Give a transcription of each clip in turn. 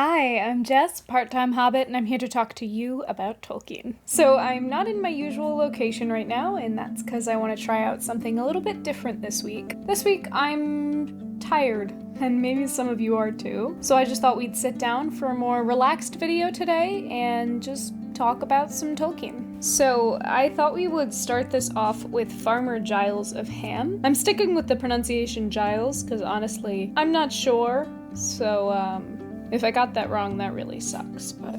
Hi, I'm Jess, part-time hobbit, and I'm here to talk to you about Tolkien. So I'm not in my usual location right now, and that's because I want to try out something a little bit different this week. This week I'm tired, and maybe some of you are too. So I just thought we'd sit down for a more relaxed video today and just talk about some Tolkien. So I thought we would start this off with Farmer Giles of Ham. I'm sticking with the pronunciation Giles, because honestly, I'm not sure, so if I got that wrong, that really sucks, but...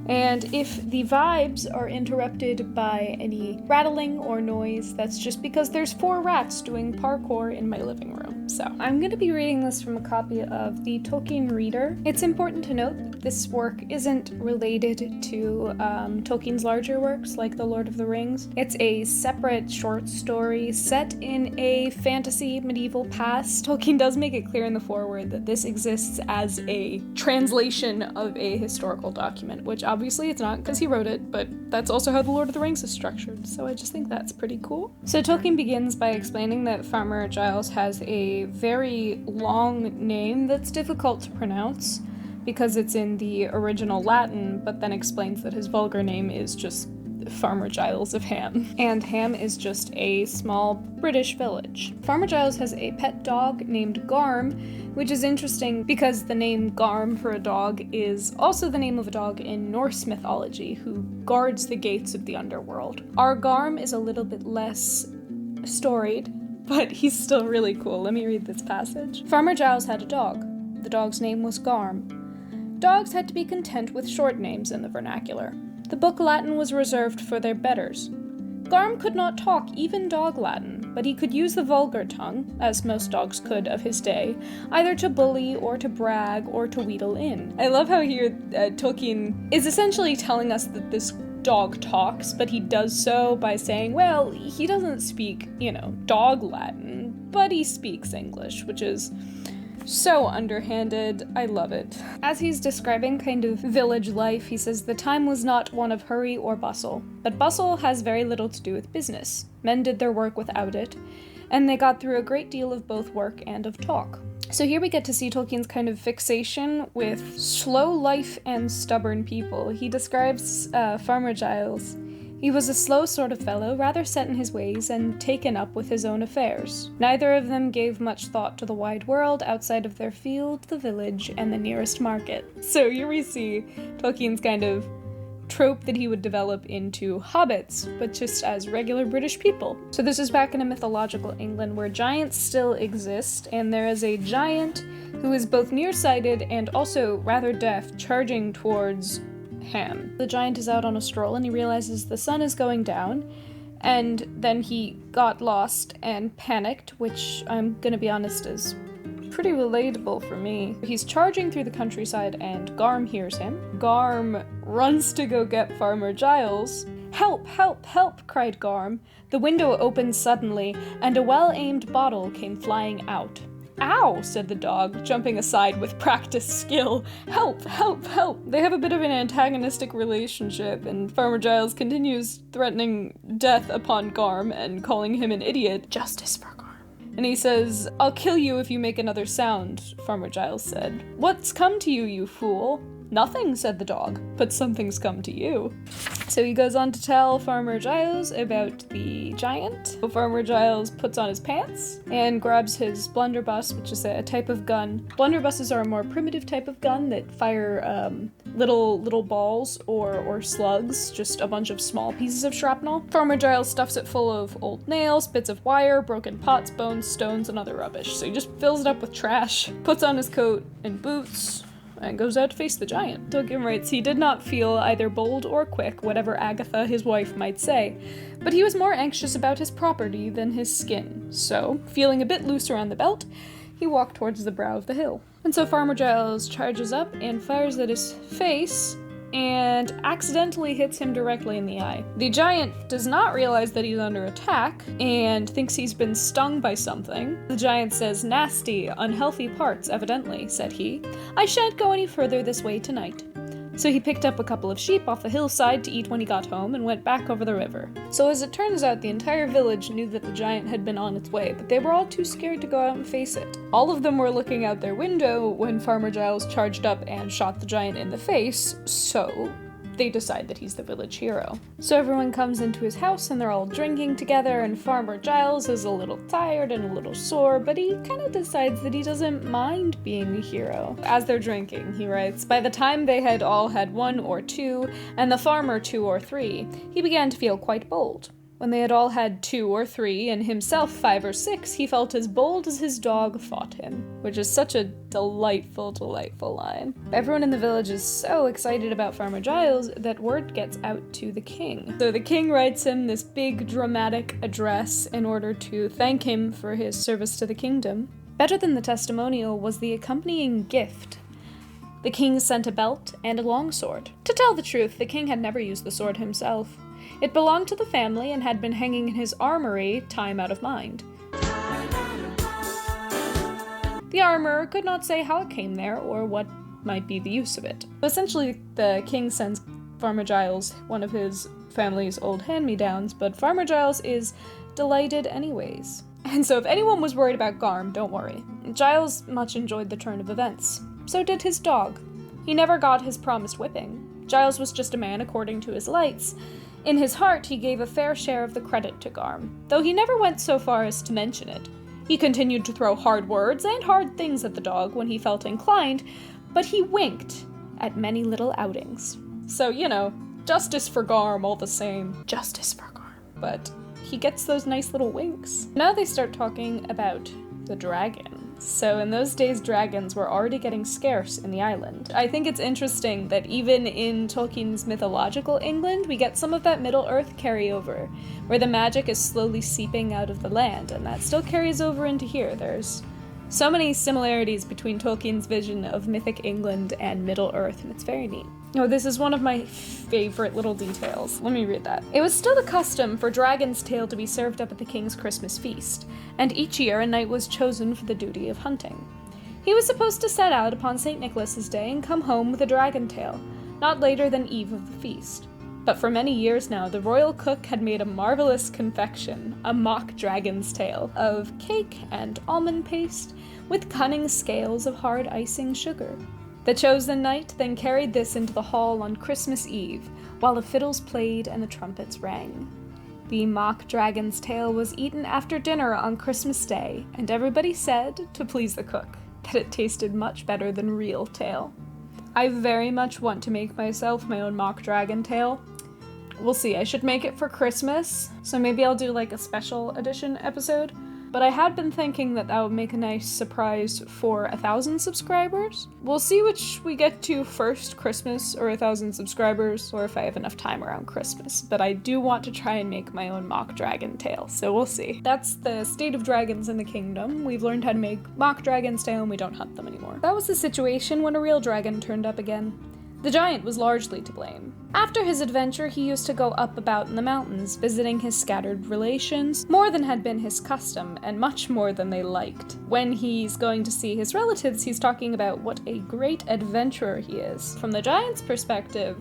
And if the vibes are interrupted by any rattling or noise, that's just because there's 4 rats doing parkour in my living room. So I'm going to be reading this from a copy of the Tolkien Reader. It's important to note that this work isn't related to Tolkien's larger works like The Lord of the Rings. It's a separate short story set in a fantasy medieval past. Tolkien does make it clear in the foreword that this exists as a translation of a historical document, which obviously it's not because he wrote it, but that's also how The Lord of the Rings is structured, so I just think that's pretty cool. So Tolkien begins by explaining that Farmer Giles has a very long name that's difficult to pronounce because it's in the original Latin, but then explains that his vulgar name is just Farmer Giles of Ham. And Ham is just a small British village. Farmer Giles has a pet dog named Garm, which is interesting because the name Garm for a dog is also the name of a dog in Norse mythology who guards the gates of the underworld. Our Garm is a little bit less storied, but he's still really cool. Let me read this passage. Farmer Giles had a dog. The dog's name was Garm. Dogs had to be content with short names in the vernacular. The book Latin was reserved for their betters. Garm could not talk even dog Latin, but he could use the vulgar tongue, as most dogs could of his day, either to bully or to brag or to wheedle in. I love how here Tolkien is essentially telling us that this dog talks, but he does so by saying, well, he doesn't speak, dog Latin, but he speaks English, which is so underhanded. I love it. As he's describing kind of village life, he says the time was not one of hurry or bustle, but bustle has very little to do with business. Men did their work without it, and they got through a great deal of both work and of talk. So here we get to see Tolkien's kind of fixation with slow life and stubborn people. He describes Farmer Giles. He was a slow sort of fellow, rather set in his ways and taken up with his own affairs. Neither of them gave much thought to the wide world outside of their field, the village, and the nearest market. So here we see Tolkien's kind of trope that he would develop into hobbits, but just as regular British people. So this is back in a mythological England where giants still exist, and there is a giant who is both nearsighted and also rather deaf, charging towards Ham. The giant is out on a stroll and he realizes the sun is going down, and then he got lost and panicked, which I'm gonna be honest is pretty relatable for me. He's charging through the countryside and Garm hears him. Garm runs to go get Farmer Giles. "Help, help, help," cried Garm. The window opened suddenly and a well-aimed bottle came flying out. "Ow," said the dog, jumping aside with practiced skill. "Help, help, help." They have a bit of an antagonistic relationship, and Farmer Giles continues threatening death upon Garm and calling him an idiot. Justice for Garm. And he says, "I'll kill you if you make another sound," Farmer Giles said. "What's come to you, you fool?" "Nothing," said the dog, "but something's come to you." So he goes on to tell Farmer Giles about the giant. So Farmer Giles puts on his pants and grabs his blunderbuss, which is a type of gun. Blunderbusses are a more primitive type of gun that fire little balls or slugs, just a bunch of small pieces of shrapnel. Farmer Giles stuffs it full of old nails, bits of wire, broken pots, bones, stones, and other rubbish. So he just fills it up with trash, puts on his coat and boots, and goes out to face the giant. Tolkien writes, he did not feel either bold or quick, whatever Agatha, his wife, might say, but he was more anxious about his property than his skin. So, feeling a bit loose around the belt, he walked towards the brow of the hill. And so Farmer Giles charges up and fires at his face, and accidentally hits him directly in the eye. The giant does not realize that he's under attack and thinks he's been stung by something. The giant says, "Nasty, unhealthy parts, evidently," said he. "I shan't go any further this way tonight." So he picked up a couple of sheep off the hillside to eat when he got home and went back over the river. So as it turns out, the entire village knew that the giant had been on its way, but they were all too scared to go out and face it. All of them were looking out their window when Farmer Giles charged up and shot the giant in the face, so they decide that he's the village hero. So everyone comes into his house and they're all drinking together, and Farmer Giles is a little tired and a little sore, but he kind of decides that he doesn't mind being a hero. As they're drinking, he writes, "By the time they had all had 1 or 2, and the farmer 2 or 3, he began to feel quite bold. When they had all had 2 or 3, and himself 5 or 6, he felt as bold as his dog fought him," which is such a delightful, delightful line. Everyone in the village is so excited about Farmer Giles that word gets out to the king. So the king writes him this big dramatic address in order to thank him for his service to the kingdom. Better than the testimonial was the accompanying gift. The king sent a belt and a longsword. To tell the truth, the king had never used the sword himself. It belonged to the family and had been hanging in his armory, time out of mind. The armorer could not say how it came there or what might be the use of it. Essentially, the king sends Farmer Giles one of his family's old hand-me-downs, but Farmer Giles is delighted anyways. And so if anyone was worried about Garm, don't worry. Giles much enjoyed the turn of events. So did his dog. He never got his promised whipping. Giles was just a man according to his lights. In his heart, he gave a fair share of the credit to Garm, though he never went so far as to mention it. He continued to throw hard words and hard things at the dog when he felt inclined, but he winked at many little outings. So, justice for Garm all the same. Justice for Garm. But he gets those nice little winks. Now they start talking about the dragon. So in those days, dragons were already getting scarce in the island. I think it's interesting that even in Tolkien's mythological England, we get some of that Middle-earth carryover, where the magic is slowly seeping out of the land, and that still carries over into here. There's so many similarities between Tolkien's vision of mythic England and Middle-earth, and it's very neat. Oh, this is one of my favorite little details. Let me read that. "It was still the custom for dragon's tail to be served up at the king's Christmas feast, and each year a knight was chosen for the duty of hunting. He was supposed to set out upon St. Nicholas's Day and come home with a dragon tail, not later than eve of the feast. But for many years now, the royal cook had made a marvelous confection, a mock dragon's tail, of cake and almond paste, with cunning scales of hard icing sugar. The chosen knight then carried this into the hall on Christmas Eve, while the fiddles played and the trumpets rang. The mock dragon's tail was eaten after dinner on Christmas Day, and everybody said, to please the cook, that it tasted much better than real tail. I very much want to make myself my own mock dragon tail. We'll see, I should make it for Christmas, so maybe I'll do like a special edition episode. But I had been thinking that would make a nice surprise for 1,000 subscribers. We'll see which we get to first, Christmas or 1,000 subscribers, or if I have enough time around Christmas. But I do want to try and make my own mock dragon tail, so we'll see. That's the state of dragons in the kingdom. We've learned how to make mock dragon's tail and we don't hunt them anymore. That was the situation when a real dragon turned up again. The giant was largely to blame. After his adventure, he used to go up about in the mountains, visiting his scattered relations, more than had been his custom, and much more than they liked. When he's going to see his relatives, he's talking about what a great adventurer he is. From the giant's perspective,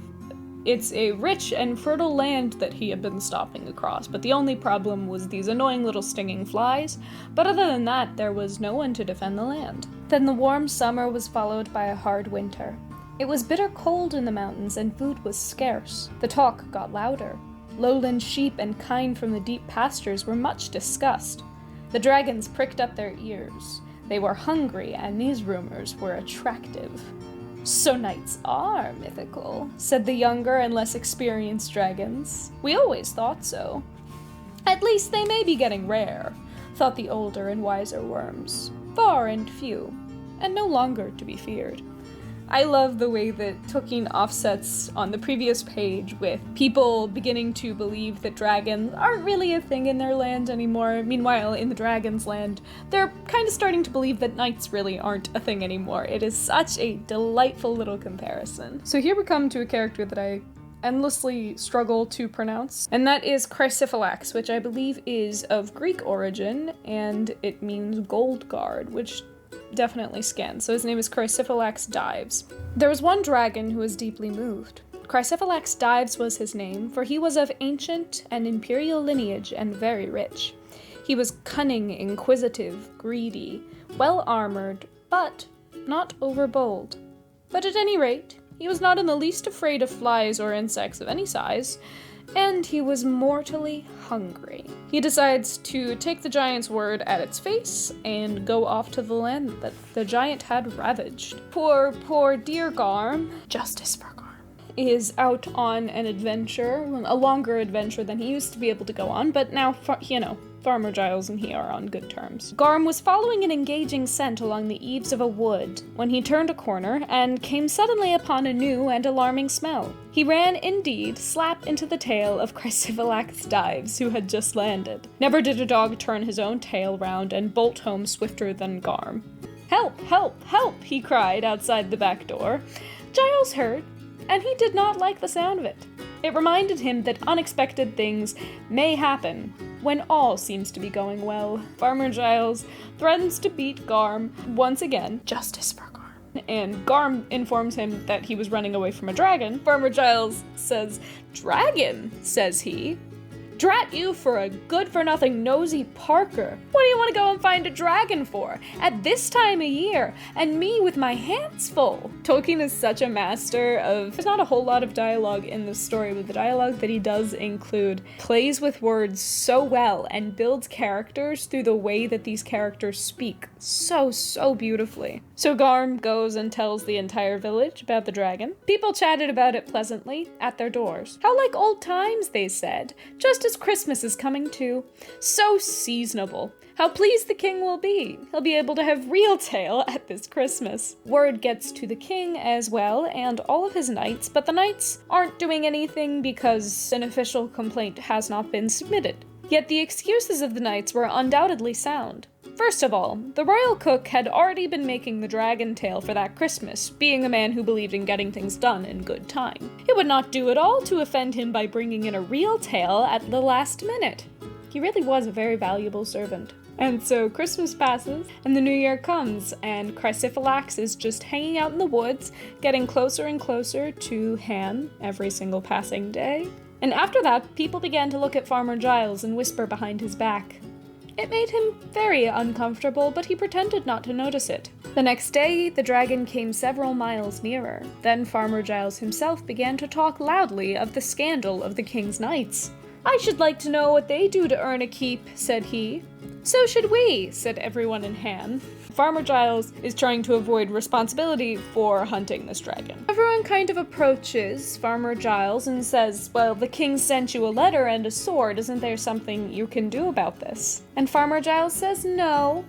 it's a rich and fertile land that he had been stopping across, but the only problem was these annoying little stinging flies. But other than that, there was no one to defend the land. Then the warm summer was followed by a hard winter. It was bitter cold in the mountains, and food was scarce. The talk got louder. Lowland sheep and kine from the deep pastures were much discussed. The dragons pricked up their ears. They were hungry, and these rumors were attractive. "So knights are mythical," said the younger and less experienced dragons. "We always thought so." "At least they may be getting rare," thought the older and wiser worms. "Far and few, and no longer to be feared." I love the way that Tolkien offsets on the previous page with people beginning to believe that dragons aren't really a thing in their land anymore. Meanwhile, in the dragon's land, they're kind of starting to believe that knights really aren't a thing anymore. It is such a delightful little comparison. So here we come to a character that I endlessly struggle to pronounce, and that is Chrysiphylax, which I believe is of Greek origin, and it means gold guard, which definitely scanned. So his name is Crysiphalax Dives. There was one dragon who was deeply moved. Crysiphalax Dives was his name, for he was of ancient and imperial lineage and very rich. He was cunning, inquisitive, greedy, well-armored, but not overbold. But at any rate, he was not in the least afraid of flies or insects of any size, and he was mortally hungry. He decides to take the giant's word at its face and go off to the land that the giant had ravaged. Poor dear Garm, justice for Garm, is out on an adventure, a longer adventure than he used to be able to go on, but now, Farmer Giles and he are on good terms. Garm was following an engaging scent along the eaves of a wood when he turned a corner and came suddenly upon a new and alarming smell. He ran, indeed, slap into the tail of Crysiphalax Dives, who had just landed. Never did a dog turn his own tail round and bolt home swifter than Garm. "Help, help, help!" he cried outside the back door. Giles heard, and he did not like the sound of it. It reminded him that unexpected things may happen when all seems to be going well. Farmer Giles threatens to beat Garm once again. Justice for Garm. And Garm informs him that he was running away from a dragon. Farmer Giles says, "Dragon," says he. "Drat you for a good-for-nothing nosy Parker. What do you want to go and find a dragon for? At this time of year, and me with my hands full." Tolkien is such a master of... There's not a whole lot of dialogue in this story, but the dialogue that he does include plays with words so well and builds characters through the way that these characters speak so beautifully. So Garm goes and tells the entire village about the dragon. People chatted about it pleasantly at their doors. "How like old times," they said. "Just as Christmas is coming too. So seasonable. How pleased the king will be. He'll be able to have real tail at this Christmas." Word gets to the king as well, and all of his knights, but the knights aren't doing anything because an official complaint has not been submitted. Yet the excuses of the knights were undoubtedly sound. First of all, the royal cook had already been making the dragon tail for that Christmas, being a man who believed in getting things done in good time. It would not do at all to offend him by bringing in a real tail at the last minute. He really was a very valuable servant. And so Christmas passes, and the new year comes, and Crysiphalax is just hanging out in the woods, getting closer and closer to Ham every single passing day. And after that, people began to look at Farmer Giles and whisper behind his back. It made him very uncomfortable, but he pretended not to notice it. The next day, the dragon came several miles nearer. Then Farmer Giles himself began to talk loudly of the scandal of the king's knights. "I should like to know what they do to earn a keep," said he. "So should we," said everyone in Ham. Farmer Giles is trying to avoid responsibility for hunting this dragon. Everyone kind of approaches Farmer Giles and says, "Well, the king sent you a letter and a sword. Isn't there something you can do about this?" And Farmer Giles says, no,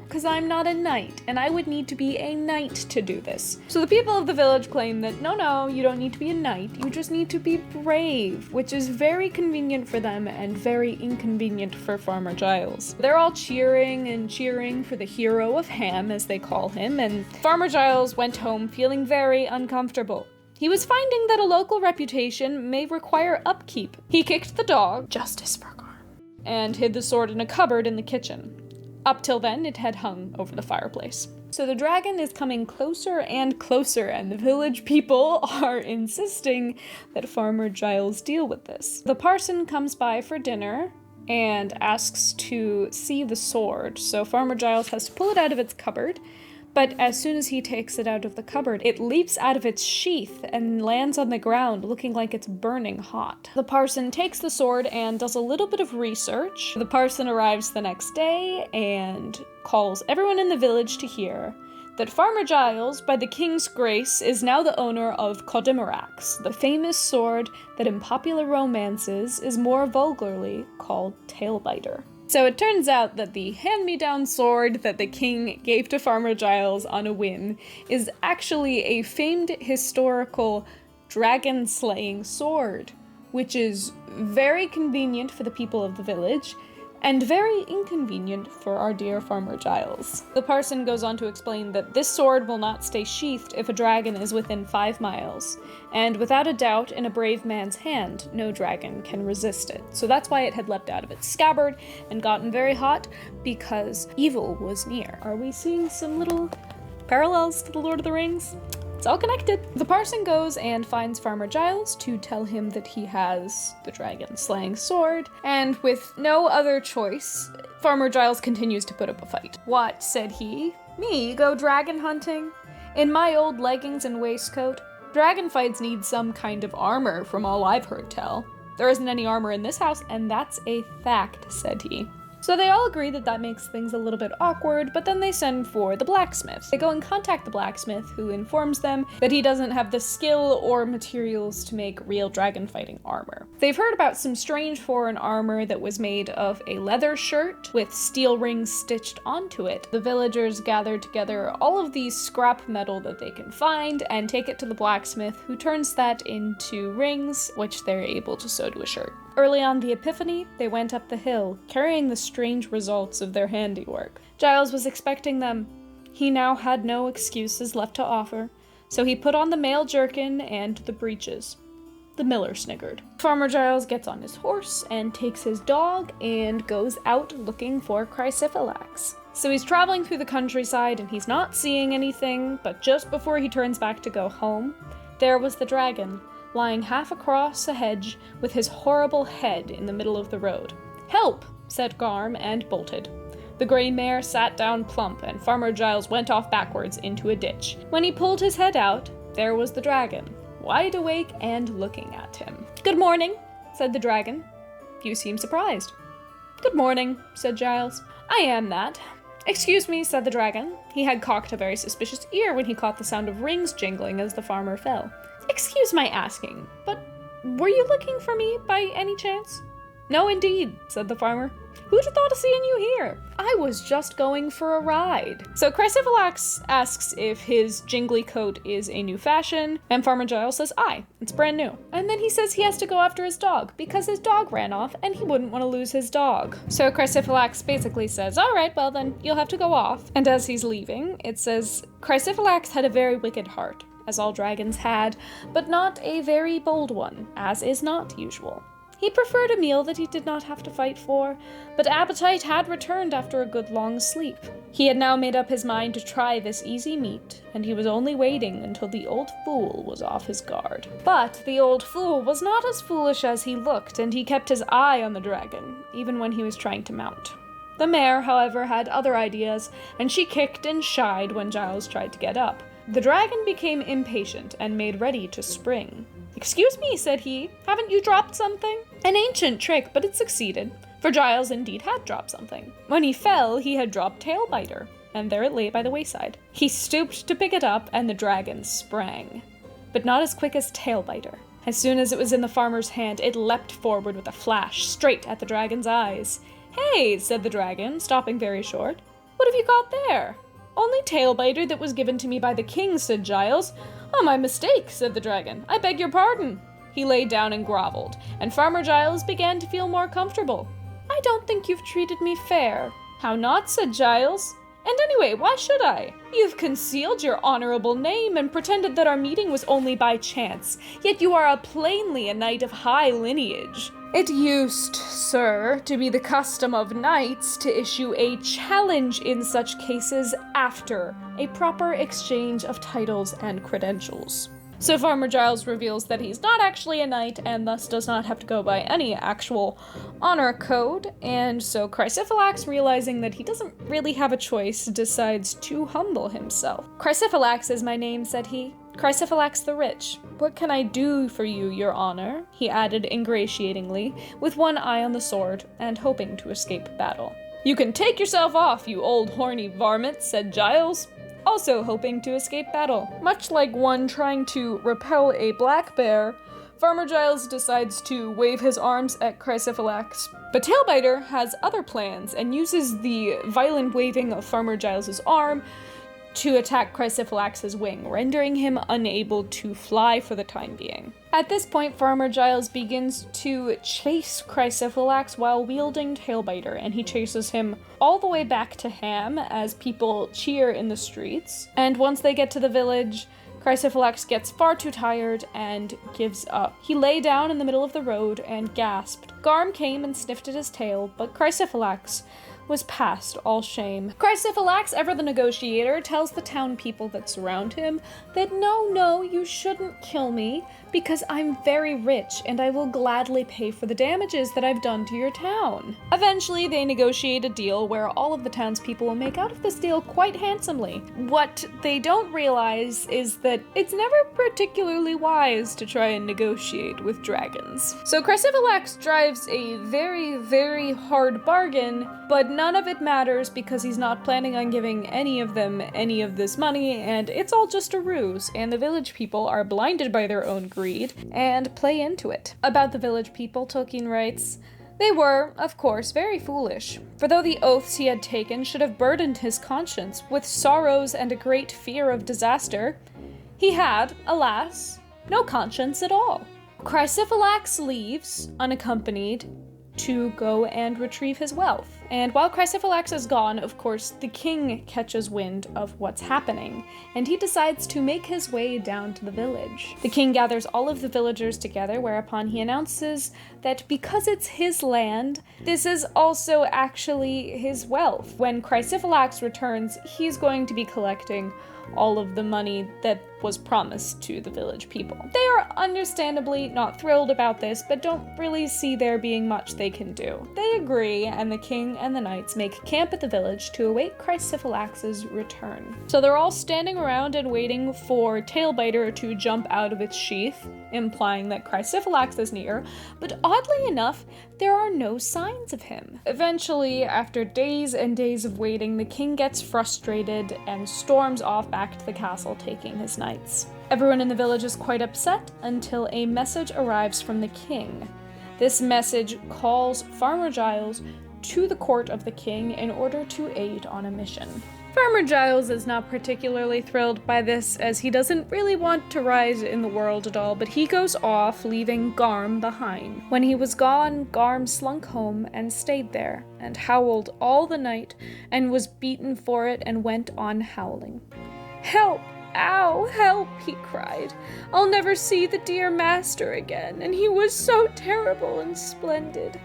because I'm not a knight, and I would need to be a knight to do this. So the people of the village claim that, no, you don't need to be a knight, you just need to be brave, which is very convenient for them and very inconvenient for Farmer Giles. They're all cheering and cheering for the hero of Ham, as they call him, and Farmer Giles went home feeling very uncomfortable. He was finding that a local reputation may require upkeep. He kicked the dog, justice for Garm, and hid the sword in a cupboard in the kitchen. Up till then, it had hung over the fireplace. So the dragon is coming closer and closer, and the village people are insisting that Farmer Giles deal with this. The parson comes by for dinner and asks to see the sword, so Farmer Giles has to pull it out of its cupboard, but as soon as he takes it out of the cupboard, it leaps out of its sheath and lands on the ground looking like it's burning hot. The parson takes the sword and does a little bit of research. The parson arrives the next day and calls everyone in the village to hear that Farmer Giles, by the king's grace, is now the owner of Codimerax, the famous sword that in popular romances is more vulgarly called Tailbiter. So it turns out that the hand-me-down sword that the king gave to Farmer Giles on a whim is actually a famed historical dragon-slaying sword, which is very convenient for the people of the village, and very inconvenient for our dear Farmer Giles. The parson goes on to explain that this sword will not stay sheathed if a dragon is within 5 miles, and without a doubt, in a brave man's hand, no dragon can resist it. So that's why it had leapt out of its scabbard and gotten very hot, because evil was near. Are we seeing some little parallels to the Lord of the Rings? It's all connected. The parson goes and finds Farmer Giles to tell him that he has the dragon-slaying sword, and with no other choice, Farmer Giles continues to put up a fight. "What," said he, "me go dragon hunting? In my old leggings and waistcoat? Dragon fights need some kind of armor, from all I've heard tell. There isn't any armor in this house, and that's a fact," said he. So they all agree that that makes things a little bit awkward, but then they send for the blacksmith. They go and contact the blacksmith, who informs them that he doesn't have the skill or materials to make real dragon fighting armor. They've heard about some strange foreign armor that was made of a leather shirt with steel rings stitched onto it. The villagers gather together all of the scrap metal that they can find and take it to the blacksmith, who turns that into rings, which they're able to sew to a shirt. Early on the Epiphany, they went up the hill, carrying the strange results of their handiwork. Giles was expecting them. He now had no excuses left to offer, so he put on the mail jerkin and the breeches. The miller sniggered. Farmer Giles gets on his horse and takes his dog and goes out looking for Chrysiphilax. So he's traveling through the countryside and he's not seeing anything, but just before he turns back to go home, there was the dragon, lying half across a hedge with his horrible head in the middle of the road. "Help!" said Garm, and bolted. The grey mare sat down plump, and Farmer Giles went off backwards into a ditch. When he pulled his head out, there was the dragon, wide awake and looking at him. "Good morning," said the dragon. "You seem surprised." "Good morning," said Giles. "I am that." "Excuse me," said the dragon. He had cocked a very suspicious ear when he caught the sound of rings jingling as the farmer fell. "Excuse my asking, but were you looking for me by any chance?" "No, indeed," said the farmer. "Who'd have thought of seeing you here? I was just going for a ride." So Chrysiphilax asks if his jingly coat is a new fashion, and Farmer Giles says, "Aye, it's brand new." And then he says he has to go after his dog, because his dog ran off, and he wouldn't want to lose his dog. So Chrysiphilax basically says, "All right, well then, you'll have to go off." And as he's leaving, it says, "Chrysiphilax had a very wicked heart, as all dragons had, but not a very bold one, as is not usual. He preferred a meal that he did not have to fight for, but appetite had returned after a good long sleep. He had now made up his mind to try this easy meat, and he was only waiting until the old fool was off his guard. But the old fool was not as foolish as he looked, and he kept his eye on the dragon, even when he was trying to mount. The mare, however, had other ideas, and she kicked and shied when Giles tried to get up. The dragon became impatient and made ready to spring. "Excuse me," said he, "haven't you dropped something?" An ancient trick, but it succeeded, for Giles indeed had dropped something. When he fell, he had dropped Tailbiter, and there it lay by the wayside. He stooped to pick it up, and the dragon sprang, but not as quick as Tailbiter. As soon as it was in the farmer's hand, it leapt forward with a flash, straight at the dragon's eyes. "Hey," said the dragon, stopping very short. "What have you got there?" "Only Tailbiter that was given to me by the king," said Giles. "Oh, my mistake," said the dragon. "I beg your pardon." He lay down and groveled, and Farmer Giles began to feel more comfortable. "I don't think you've treated me fair." "How not?" said Giles. "And anyway, why should I? You've concealed your honorable name and pretended that our meeting was only by chance, yet you are plainly a knight of high lineage. It used, sir, to be the custom of knights to issue a challenge in such cases after a proper exchange of titles and credentials." So Farmer Giles reveals that he's not actually a knight and thus does not have to go by any actual honor code, and so Chrysiphilax, realizing that he doesn't really have a choice, decides to humble himself. "Chrysiphilax is my name," said he. "Chrysiphilax the Rich. What can I do for you, your honor?" he added ingratiatingly, with one eye on the sword and hoping to escape battle. "You can take yourself off, you old horny varmint," said Giles, also hoping to escape battle. Much like one trying to repel a black bear, Farmer Giles decides to wave his arms at Chrysiphilax. But Tailbiter has other plans and uses the violent waving of Farmer Giles's arm to attack Chrysiphylax's wing, rendering him unable to fly for the time being. At this point, Farmer Giles begins to chase Chrysiphylax while wielding Tailbiter, and he chases him all the way back to Ham as people cheer in the streets. And once they get to the village, Chrysiphylax gets far too tired and gives up. He lay down in the middle of the road and gasped. Garm came and sniffed at his tail, but Chrysiphylax was past all shame. Chrysiphylax, ever the negotiator, tells the town people that surround him that no, you shouldn't kill me because I'm very rich and I will gladly pay for the damages that I've done to your town. Eventually, they negotiate a deal where all of the townspeople will make out of this deal quite handsomely. What they don't realize is that it's never particularly wise to try and negotiate with dragons. So Chrysiphylax drives a very, very hard bargain, but none of it matters because he's not planning on giving any of them any of this money, and it's all just a ruse, and the village people are blinded by their own greed and play into it. About the village people, Tolkien writes, they were, of course, very foolish, for though the oaths he had taken should have burdened his conscience with sorrows and a great fear of disaster, he had, alas, no conscience at all. Chrysiphylax leaves, unaccompanied, to go and retrieve his wealth. And while Chrysiphylax is gone, of course, the king catches wind of what's happening, and he decides to make his way down to the village. The king gathers all of the villagers together, whereupon he announces that because it's his land, this is also actually his wealth. When Chrysiphylax returns, he's going to be collecting all of the money that was promised to the village people. They are understandably not thrilled about this, but don't really see there being much they can do. They agree, and the king and the knights make camp at the village to await Chrysiphylax's return. So they're all standing around and waiting for Tailbiter to jump out of its sheath, implying that Chrysiphylax is near, but oddly enough, there are no signs of him. Eventually, after days and days of waiting, the king gets frustrated and storms off back to the castle, taking his knights. Everyone in the village is quite upset until a message arrives from the king. This message calls Farmer Giles to the court of the king in order to aid on a mission. Farmer Giles is not particularly thrilled by this, as he doesn't really want to rise in the world at all, but he goes off, leaving Garm behind. When he was gone, Garm slunk home and stayed there, and howled all the night, and was beaten for it and went on howling. "Help! Ow! Help!" he cried. "I'll never see the dear master again, and he was so terrible and splendid.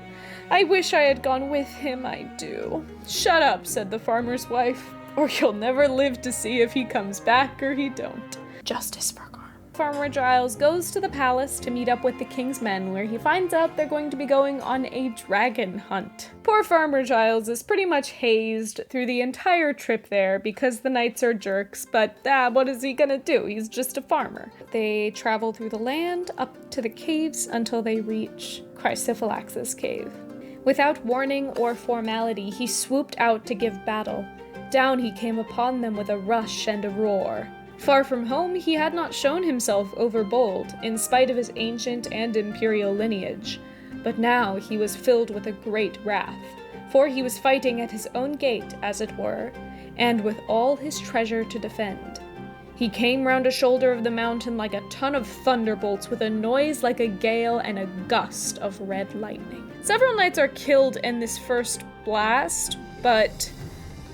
I wish I had gone with him, I do." "Shut up," said the farmer's wife, "or you'll never live to see if he comes back or he don't." Justice for Garm. Farmer Giles goes to the palace to meet up with the king's men, where he finds out they're going to be going on a dragon hunt. Poor Farmer Giles is pretty much hazed through the entire trip there because the knights are jerks, but what is he gonna do? He's just a farmer. They travel through the land up to the caves until they reach Chrysiphylax's cave. Without warning or formality, he swooped out to give battle. Down he came upon them with a rush and a roar. Far from home, he had not shown himself overbold, in spite of his ancient and imperial lineage. But now he was filled with a great wrath, for he was fighting at his own gate, as it were, and with all his treasure to defend. He came round a shoulder of the mountain like a ton of thunderbolts, with a noise like a gale and a gust of red lightning. Several knights are killed in this first blast, but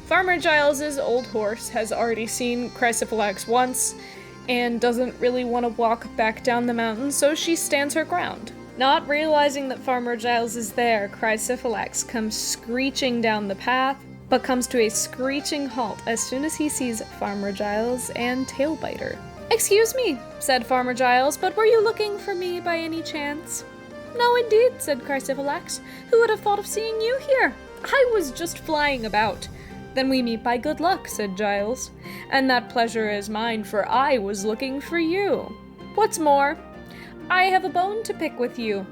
Farmer Giles's old horse has already seen Chrysiphylax once and doesn't really want to walk back down the mountain, so she stands her ground. Not realizing that Farmer Giles is there, Chrysiphylax comes screeching down the path, but comes to a screeching halt as soon as he sees Farmer Giles and Tailbiter. "Excuse me," said Farmer Giles, "but were you looking for me by any chance?" "No, indeed," said Chrysiphylax. "Who would have thought of seeing you here? I was just flying about." "Then we meet by good luck," said Giles. "And that pleasure is mine, for I was looking for you. What's more, I have a bone to pick with you.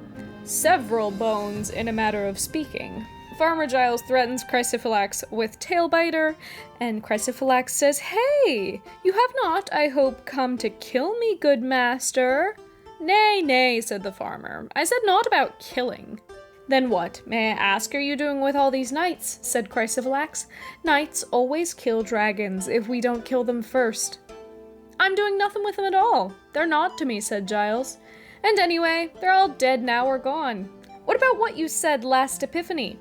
Several bones, in a matter of speaking." Farmer Giles threatens Chrysiphylax with Tailbiter, and Chrysiphylax says, "Hey, you have not, I hope, come to kill me, good master?" "Nay, nay," said the farmer. "I said naught about killing." Then what, may I ask, are you doing with all these knights? Said Chrysophylax. Knights always kill dragons if we don't kill them first. I'm doing nothing with them at all. They're naught to me, said Giles. And anyway, they're all dead now or gone. What about what you said last Epiphany?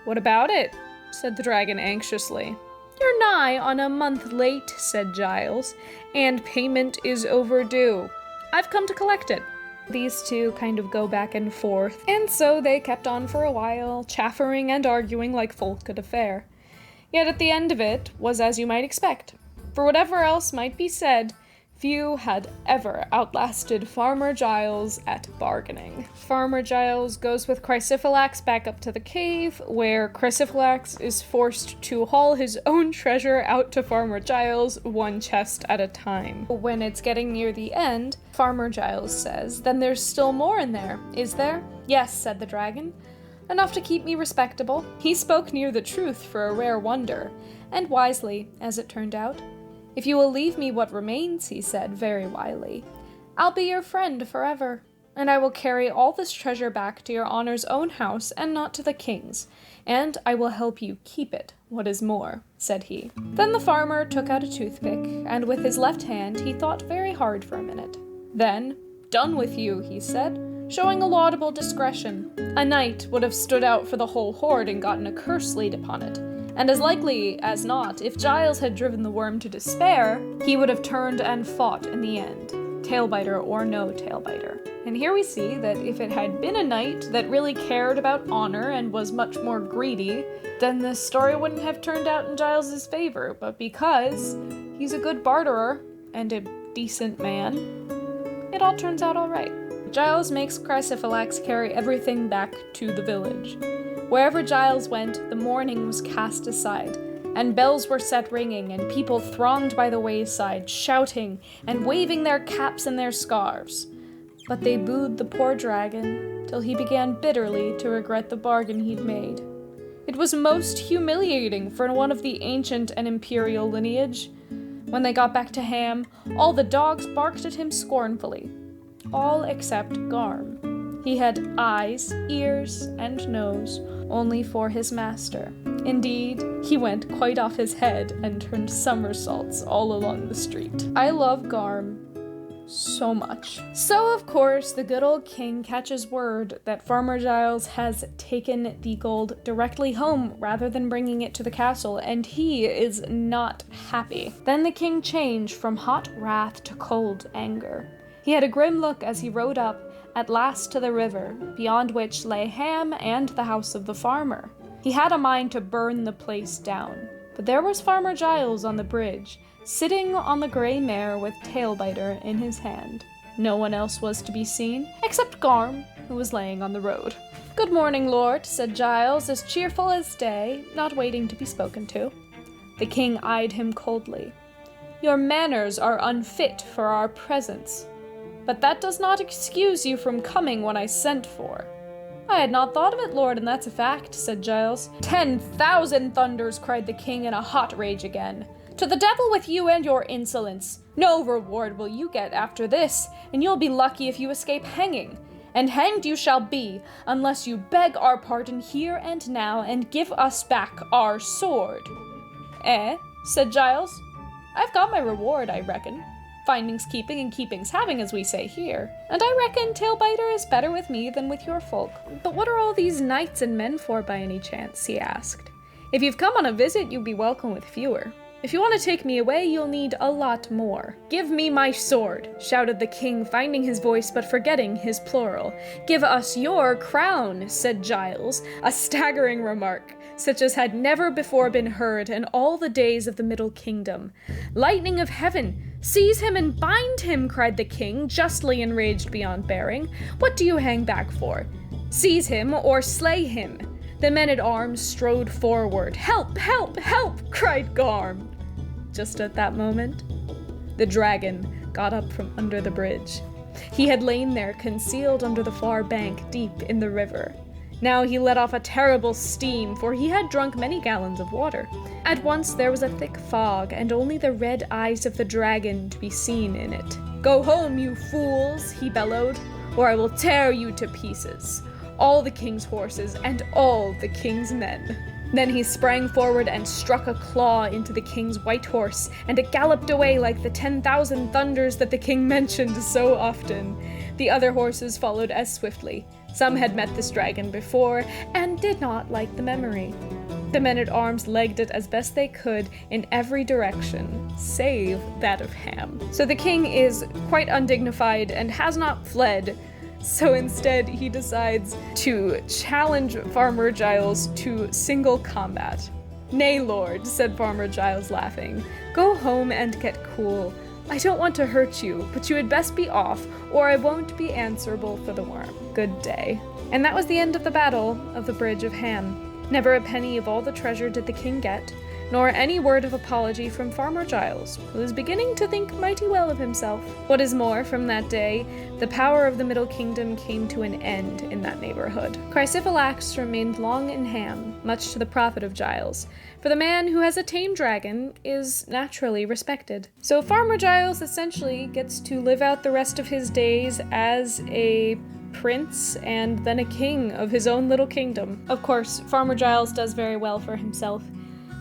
What about it? Said the dragon anxiously. You're nigh on a month late, said Giles, and payment is overdue. I've come to collect it. These two kind of go back and forth, and so they kept on for a while, chaffering and arguing like folk at a fair. Yet at the end of it was as you might expect. For whatever else might be said, few had ever outlasted Farmer Giles at bargaining. Farmer Giles goes with Chrysophylax back up to the cave, where Chrysophylax is forced to haul his own treasure out to Farmer Giles, one chest at a time. When it's getting near the end, Farmer Giles says, "Then there's still more in there, is there?" "Yes," said the dragon. "Enough to keep me respectable." He spoke near the truth for a rare wonder, and wisely, as it turned out. "If you will leave me what remains," he said very wily, "I'll be your friend forever, and I will carry all this treasure back to your honor's own house and not to the king's, and I will help you keep it, what is more," said he. Then the farmer took out a toothpick, and with his left hand he thought very hard for a minute. Then, "Done with you," he said, showing a laudable discretion. A knight would have stood out for the whole horde and gotten a curse laid upon it. And as likely as not, if Giles had driven the worm to despair, he would have turned and fought in the end, tailbiter or no tailbiter. And here we see that if it had been a knight that really cared about honor and was much more greedy, then the story wouldn't have turned out in Giles's favor, but because he's a good barterer and a decent man, it all turns out all right. Giles makes Chrysophylax carry everything back to the village. Wherever Giles went, the mourning was cast aside, and bells were set ringing, and people thronged by the wayside, shouting and waving their caps and their scarves. But they booed the poor dragon, till he began bitterly to regret the bargain he'd made. It was most humiliating for one of the ancient and imperial lineage. When they got back to Ham, all the dogs barked at him scornfully, all except Garm. He had eyes, ears, and nose, only for his master. Indeed, he went quite off his head and turned somersaults all along the street. I love Garm so much. So, of course, the good old king catches word that Farmer Giles has taken the gold directly home rather than bringing it to the castle, and he is not happy. Then the king changed from hot wrath to cold anger. He had a grim look as he rode up at last to the river, beyond which lay Ham and the house of the farmer. He had a mind to burn the place down, but there was Farmer Giles on the bridge, sitting on the grey mare with tailbiter in his hand. No one else was to be seen, except Garm, who was laying on the road. "Good morning, lord," said Giles, as cheerful as day, not waiting to be spoken to. The king eyed him coldly. "Your manners are unfit for our presence. But that does not excuse you from coming when I sent for." "I had not thought of it, lord, and that's a fact," said Giles. 10,000 thunders!" cried the king in a hot rage again. "To the devil with you and your insolence! No reward will you get after this, and you'll be lucky if you escape hanging. And hanged you shall be, unless you beg our pardon here and now and give us back our sword." "Eh?" said Giles. "I've got my reward, I reckon. Finding's keeping and keeping's having, as we say here. And I reckon tailbiter is better with me than with your folk." "But what are all these knights and men for by any chance?" he asked. "If you've come on a visit, you'll be welcome with fewer. If you want to take me away, you'll need a lot more." "Give me my sword," shouted the king, finding his voice but forgetting his plural. "Give us your crown," said Giles, a staggering remark, such as had never before been heard in all the days of the Middle Kingdom. "Lightning of heaven! Seize him and bind him," cried the king, justly enraged beyond bearing. "What do you hang back for? Seize him or slay him." The men-at-arms strode forward. "Help! Help! Help!" cried Garm. Just at that moment, the dragon got up from under the bridge. He had lain there concealed under the far bank deep in the river. Now he let off a terrible steam, for he had drunk many gallons of water. At once there was a thick fog, and only the red eyes of the dragon to be seen in it. "Go home, you fools," he bellowed, "or I will tear you to pieces. all the king's horses and all the king's men. Then he sprang forward and struck a claw into the king's white horse, and it galloped away like the 10,000 thunders that the king mentioned so often. The other horses followed as swiftly. Some had met this dragon before, and did not like the memory. The men-at-arms legged it as best they could in every direction, save that of Ham. So the king is quite undignified and has not fled, so instead he decides to challenge Farmer Giles to single combat. "Nay, lord," said Farmer Giles, laughing. "Go home and get cool. I don't want to hurt you, but you had best be off, or I won't be answerable for the worm. Good day." And that was the end of the Battle of the Bridge of Ham. Never a penny of all the treasure did the king get, nor any word of apology from Farmer Giles, who was beginning to think mighty well of himself. What is more, from that day, the power of the Middle Kingdom came to an end in that neighborhood. Chrysiphilax remained long in Ham, much to the profit of Giles, for the man who has a tame dragon is naturally respected. So Farmer Giles essentially gets to live out the rest of his days as a prince and then a king of his own little kingdom. Of course, Farmer Giles does very well for himself,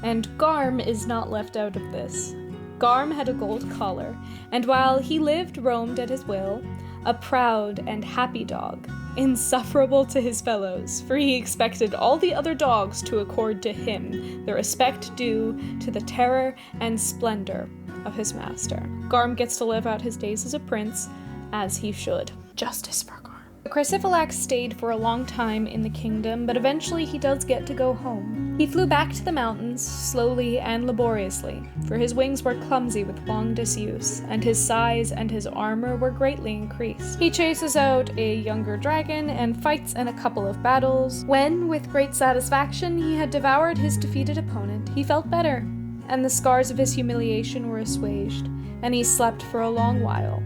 and Garm is not left out of this. Garm had a gold collar, and while he lived, roamed at his will, a proud and happy dog, insufferable to his fellows, for he expected all the other dogs to accord to him the respect due to the terror and splendor of his master. Garm gets to live out his days as a prince, as he should. Justice for Garm. Chrysiphilax stayed for a long time in the kingdom, but eventually he does get to go home. He flew back to the mountains, slowly and laboriously, for his wings were clumsy with long disuse, and his size and his armor were greatly increased. He chases out a younger dragon and fights in a couple of battles. When, with great satisfaction, he had devoured his defeated opponent, he felt better, and the scars of his humiliation were assuaged, and he slept for a long while.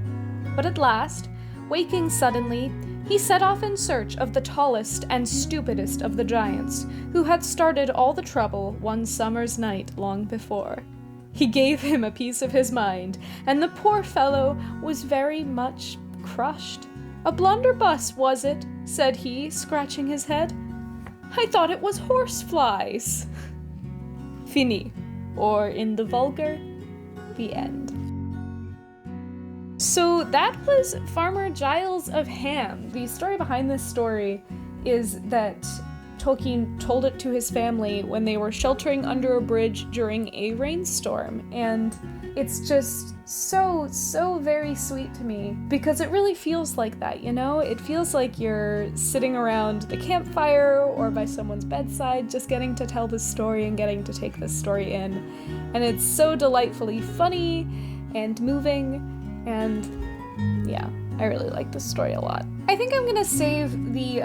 But at last, waking suddenly, he set off in search of the tallest and stupidest of the giants, who had started all the trouble one summer's night long before. He gave him a piece of his mind, and the poor fellow was very much crushed. "A blunderbuss, was it?" said he, scratching his head. "I thought it was horseflies." Fini, or in the vulgar, the end. So that was Farmer Giles of Ham. The story behind this story is that Tolkien told it to his family when they were sheltering under a bridge during a rainstorm, and it's just so very sweet to me because it really feels like that, you know? It feels like you're sitting around the campfire or by someone's bedside just getting to tell this story and getting to take this story in, and it's so delightfully funny and moving. And yeah, I really like this story a lot. I think I'm gonna save the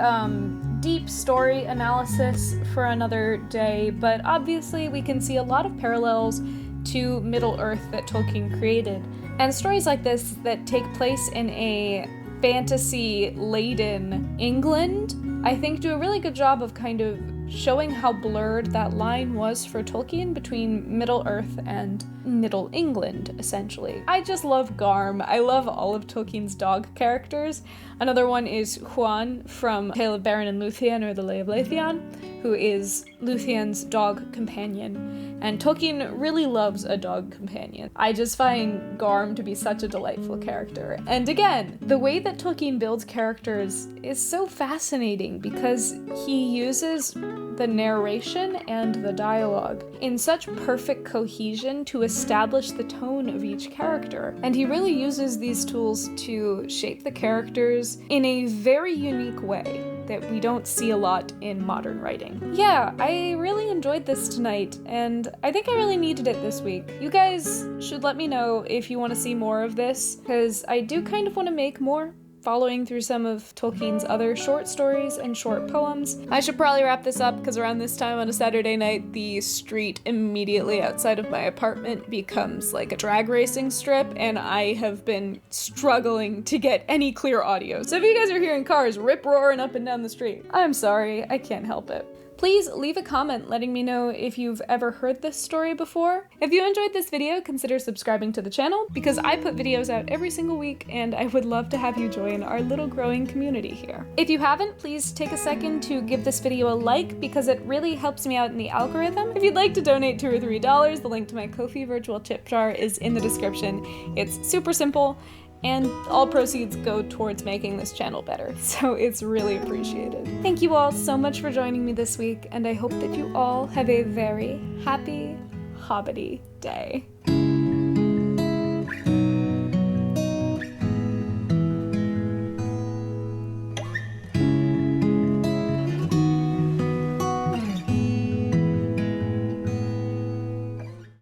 deep story analysis for another day, but obviously we can see a lot of parallels to Middle-earth that Tolkien created. And stories like this that take place in a fantasy-laden England, I think do a really good job of kind of showing how blurred that line was for Tolkien between Middle-earth and Middle England, essentially. I just love Garm. I love all of Tolkien's dog characters. Another one is Huan from Tale of Beren and Luthien, or The Lay of Leithian, who is Luthien's dog companion. And Tolkien really loves a dog companion. I just find Garm to be such a delightful character. And again, the way that Tolkien builds characters is so fascinating because he uses the narration and the dialogue in such perfect cohesion to establish the tone of each character. And he really uses these tools to shape the characters in a very unique way that we don't see a lot in modern writing. Yeah, I really enjoyed this tonight, and I think I really needed it this week. You guys should let me know if you want to see more of this, because I do kind of want to make more, following through some of Tolkien's other short stories and short poems. I should probably wrap this up because around this time on a Saturday night, the street immediately outside of my apartment becomes like a drag racing strip, and I have been struggling to get any clear audio. So if you guys are hearing cars rip-roaring up and down the street, I'm sorry, I can't help it. Please leave a comment letting me know if you've ever heard this story before. If you enjoyed this video, consider subscribing to the channel because I put videos out every single week and I would love to have you join our little growing community here. If you haven't, please take a second to give this video a like because it really helps me out in the algorithm. If you'd like to donate $2 or $3, the link to my Ko-fi virtual tip jar is in the description. It's super simple, and all proceeds go towards making this channel better, so it's really appreciated. Thank you all so much for joining me this week, and I hope that you all have a very happy, hobbity day.